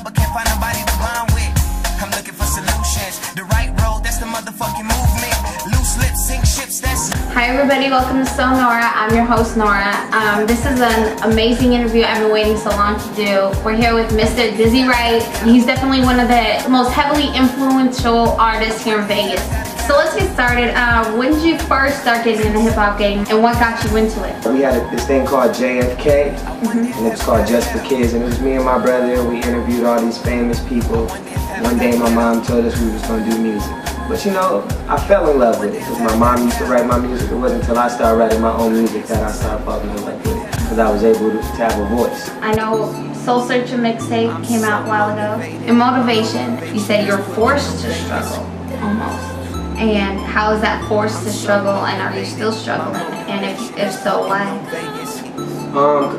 love, but can't find nobody to bond with. I'm looking for solutions. The right road, that's the motherfucking movement. Loose lips, sink ships, that's... Hi everybody, welcome to SoO NoRa. I'm your host NoRa. This is an amazing interview I've been waiting so long to do. We're here with Mr. Wright. He's definitely one of the most heavily influential artists here in Vegas. So let's get started. When did you first start getting into the hip hop game and what got you into it? We had this thing called JFK, and it was called Just for Kids, and it was me and my brother, and we interviewed all these famous people. One day my mom told us we was going to do music. But you know, I fell in love with it because my mom used to write my music. It wasn't until I started writing my own music that I started falling in love with it, because I was able to have a voice. I know Soul Searcher mixtape came out a while ago. In Motivation, you said you're forced to struggle, almost. And how is that forced to struggle, and are you still struggling? And if so, why?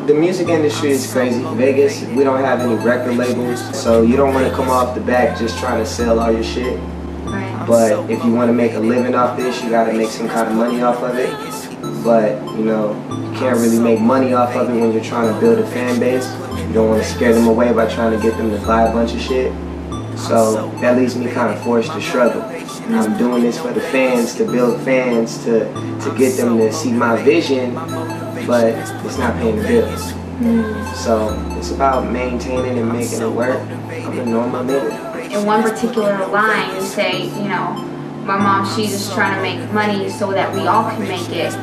The music industry is crazy. Vegas, we don't have any record labels, so you don't want to come off the back just trying to sell all your shit. Right. But if you want to make a living off this, you got to make some kind of money off of it. But, you know, you can't really make money off of it when you're trying to build a fan base. You don't want to scare them away by trying to get them to buy a bunch of shit. So that leaves me kind of forced to struggle. I'm doing this for the fans, to build fans, to get them to see my vision, but it's not paying the bills. So it's about maintaining and making it work. I'm a normal nigga. In one particular line, you say, you know, my mom, she's just trying to make money so that we all can make it.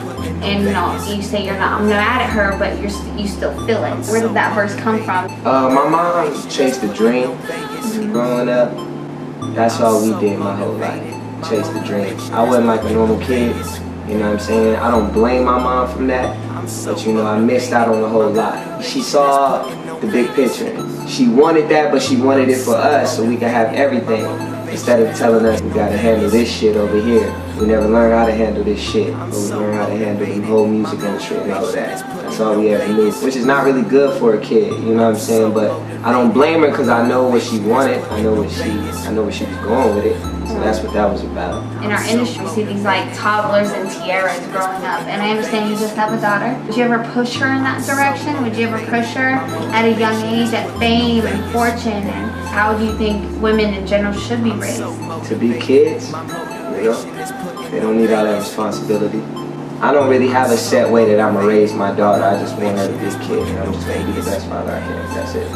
And you know, you say I'm not mad at her, but you still feel it. Where did that verse come from? My mom chased the dream. Growing up, that's all we did my whole life. Chase the dream. I wasn't like a normal kid, you know what I'm saying? I don't blame my mom from that, but you know, I missed out on a whole lot. She saw the big picture. She wanted that, but she wanted it for us so we could have everything. Instead of telling us we gotta handle this shit over here. We never learned how to handle this shit, but we learned how to handle the whole music industry and all of that. That's all we ever knew, which is not really good for a kid, you know what I'm saying? But I don't blame her because I know what she wanted. I know where she was going with it. So that's what that was about. In our industry, we see these like toddlers and tiaras growing up, and I understand you just have a daughter. Would you ever push her in that direction? Would you ever push her at a young age at fame and fortune? And how do you think women in general should be raised? To be kids, you know, they don't need all that responsibility. I don't really have a set way that I'm gonna raise my daughter. I just want her to be a kid, and I'm just gonna be the best father I can. That's it.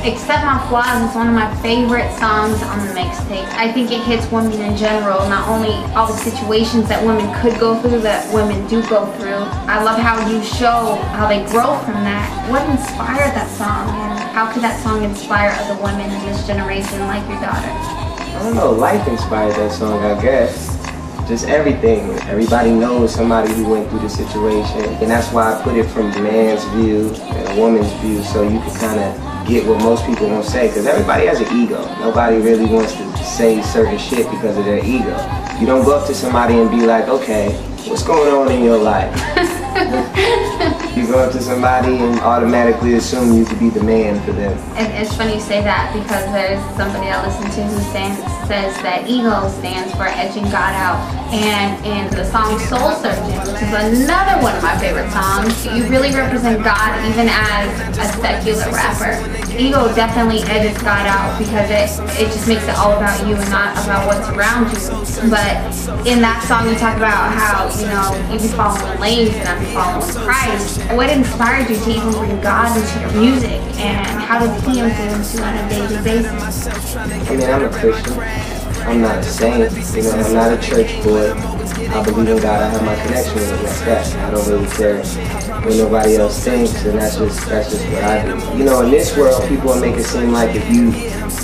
Accept My Flaws is one of my favorite songs on the mixtape. I think it hits women in general, not only all the situations that women could go through, that women do go through. I love how you show how they grow from that. What inspired that song, and how could that song inspire other women in this generation like your daughter? I don't know, life inspired that song, I guess. Just everything. Everybody knows somebody who went through the situation, and that's why I put it from the man's view and a woman's view, so you can kind of get what most people won't say, because everybody has an ego. Nobody really wants to say certain shit because of their ego. You don't go up to somebody and be like, okay, what's going on in your life? You go up to somebody and automatically assume you could be the man for them. And it's funny you say that, because there's somebody I listen to who says that ego stands for edging God out. And in the song Soul Searching, which is another one of my favorite songs, you really represent God even as a secular rapper. Ego definitely edges God out because it just makes it all about you and not about what's around you. But in that song you talk about how, you know, you be following lanes and I be following Christ. What inspired you to even bring God into your music, and how does He influence you on a daily basis? I mean, I'm a Christian. I'm not a saint, you know, I'm not a church boy. I believe in God, I have my connection with Him, like that. I don't really care what nobody else thinks, and that's just what I do. You know, in this world, people will make it seem like if you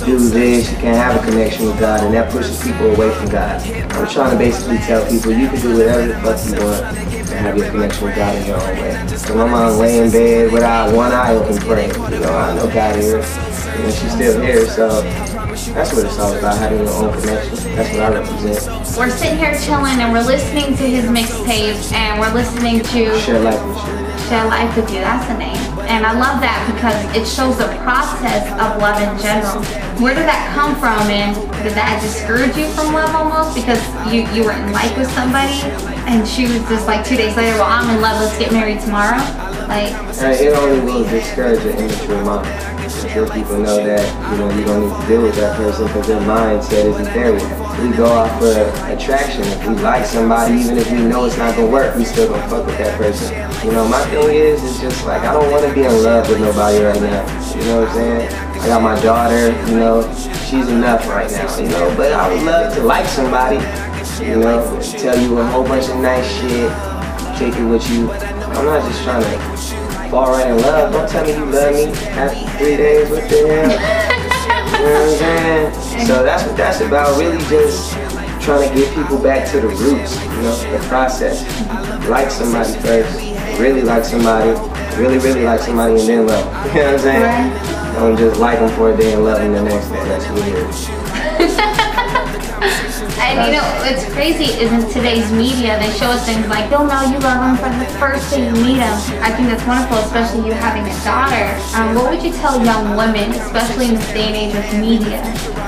do this, you can't have a connection with God, and that pushes people away from God. I'm trying to basically tell people you can do whatever the fuck you want and have your connection with God in your own way. So my mom lay in bed without one eye open praying. You know, I know God here, and she's still here, so that's what it's all about, having your own connection. That's what I represent. We're sitting here chilling and we're listening to his mixtape, and we're listening to Share Life with You. Share Life with You, that's the name. And I love that because it shows the process of love in general. Where did that come from, and did that discourage you from love almost? Because you were in like with somebody and she was just like 2 days later, well, I'm in love, let's get married tomorrow. Like, it only will discourage an immature mind. Until people know that, you know, you don't need to deal with that person because their mindset isn't there yet. We go off of attraction. If we like somebody, even if we know it's not gonna work, we still gonna fuck with that person. You know, my thing is just like, I don't want to be in love with nobody right now. You know what I'm saying? I got my daughter, you know, she's enough right now, you know, but I would love to like somebody, you know, tell you a whole bunch of nice shit, kick it with you. I'm not just trying to fall right in love. Don't tell me you love me after 3 days. What the hell? You know what I'm saying? So that's what that's about. Really just trying to get people back to the roots, you know, the process. Like somebody first, really like somebody, really like somebody, and then love them. You know what I'm saying? Right. Don't just like them for a day and love them the next day. That's weird. And you know, what's crazy is in today's media, they show us things like, don't know you love them from the first day you meet them. I think that's wonderful, especially you having a daughter. What would you tell young women, especially in this day and age with media?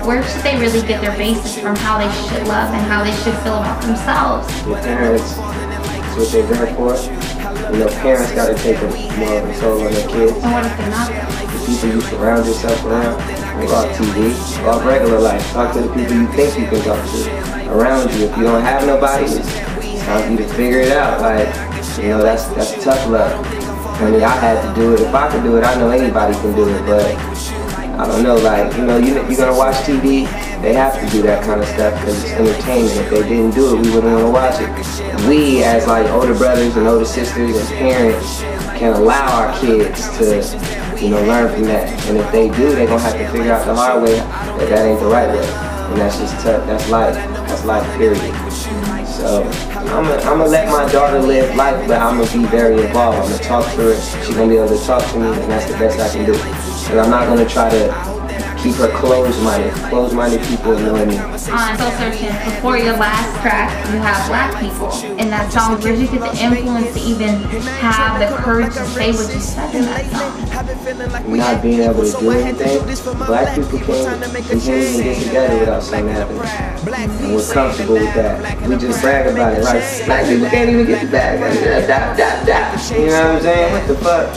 Where should they really get their basis from how they should love and how they should feel about themselves? Your parents, that's what they're there for. You know, parents got to take more control on their kids. And what if they're not? The people you surround yourself around, go off TV, go off regular life. Talk to the people you think you can talk to around you. If you don't have nobody, it's time for you to figure it out. Like, you know, that's tough love. I mean, I had to do it. If I could do it, I know anybody can do it. But I don't know, like, you know, you're gonna watch TV, they have to do that kind of stuff because it's entertainment. If they didn't do it, we wouldn't want to watch it. We, as like older brothers and older sisters and parents, can allow our kids to, you know, learn from that. And if they do, they're gonna have to figure out the hard way that ain't the right way. And that's just tough. That's life. That's life, period. So I'm gonna let my daughter live life, but I'm gonna be very involved. I'm gonna talk to her. She's gonna be able to talk to me, and that's the best I can do. And I'm not gonna try to keep her closed-minded. Closed-minded people annoy me. On Soul Searching, before your last track, you have Black people. In that song, where did you get the influence to even have the courage to say what you said in that song? Not being able to do anything. Black people can't even get together without something happening. And we're comfortable with that. We just brag about it, right? Black people can't even get the bag. You know what I'm saying? What the fuck?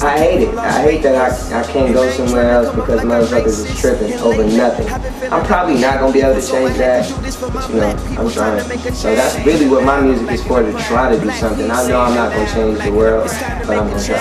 I hate it. I hate that I can't go somewhere else because motherfuckers is tripping over nothing. I'm probably not going to be able to change that, but, you know, I'm trying. So that's really what my music is for, to try to do something. I know I'm not going to change the world, but I'm going to try.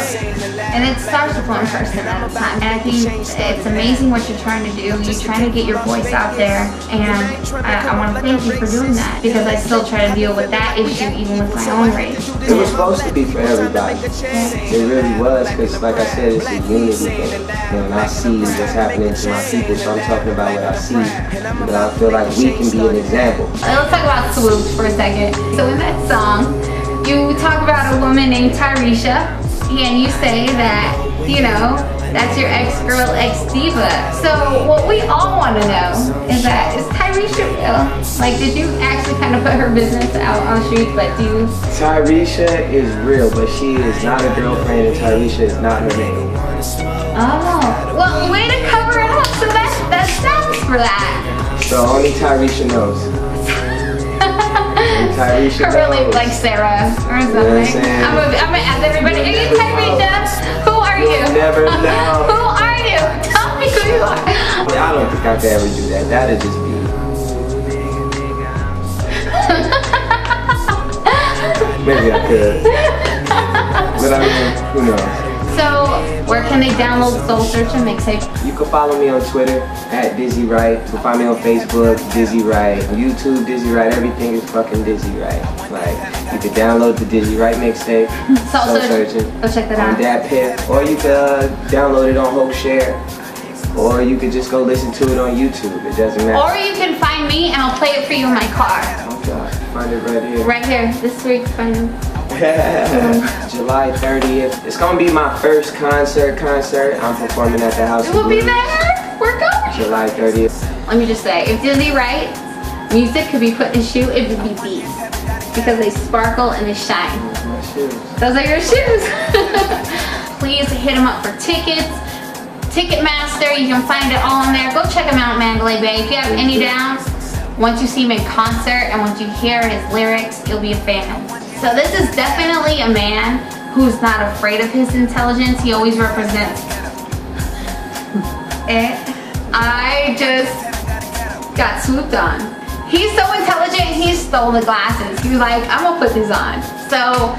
And it starts with one person at a time. And I think it's amazing what you're trying to do. You're trying to get your voice out there. And I want to thank you for doing that, because I still try to deal with that issue even with my own race. It was supposed to be for everybody. It really was, because like I said, it's a unity thing. And I see what's happening to my people, so I'm talking about what I see. But I feel like we can be an example. Let's talk about SoO for a second. So in that song, you talk about a woman named Tyresha, and you say that, you know, that's your ex-girl, ex-diva. So what we all want to know is that, is Tyresha real? Like, did you actually kind of put her business out on the streets, but do you? Tyresha is real, but she is not a girlfriend, and Tyresha is not her name. Oh, well, way to cover it up. So that stands for that. So only Tyresha knows. Tyresha or really like Sarah or something. You know I'm gonna ask everybody, are you Tyresha? Who are you? You'll never know. Who are you? Tell me who you are. I don't think I could ever do that. That'd just be. Maybe I could. But I mean, who knows? So, where can they download Soul Searching mixtape? You can follow me on Twitter at Dizzy Wright. You can find me on Facebook, Dizzy Wright. On YouTube, Dizzy Wright. Everything is fucking Dizzy Wright. Like, you can download the Dizzy Wright mixtape, Soul Searching. Go check that out. On Dat Piff. Or you can download it on Hope Share. Or you could just go listen to it on YouTube. It doesn't matter. Or you can find me and I'll play it for you in my car. Oh God, find it right here. Right here. This week, find it. July 30th. It's gonna be my first concert. I'm performing at the House. You will be there? We're going. July 30th. Let me just say, if Dizzy Wright music could be put in a shoe, it would be these. Because they sparkle and they shine. My shoes. Those are your shoes. Please hit them up for tickets. Ticketmaster, you can find it all in there. Go check him out, Mandalay Bay. If you have any downs, once you see him in concert and once you hear his lyrics, you'll be a fan. So this is definitely a man who's not afraid of his intelligence. He always represents it. I just got swooped on. He's so intelligent, he stole the glasses. He was like, I'm gonna put these on. So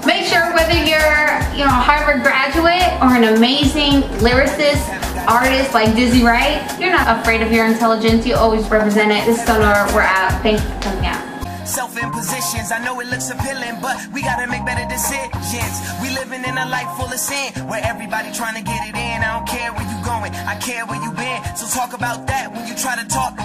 make sure whether you're, you know, a Harvard graduate or an amazing lyricist, artist like Dizzy Wright, you're not afraid of your intelligence. You always represent it. This is NoRa. We're out. Thank you for coming out. Self-impositions, I know it looks appealing, but we gotta make better decisions. We living in a life full of sin, where everybody trying to get it in. I don't care where you going, I care where you been. So talk about that when you try to talk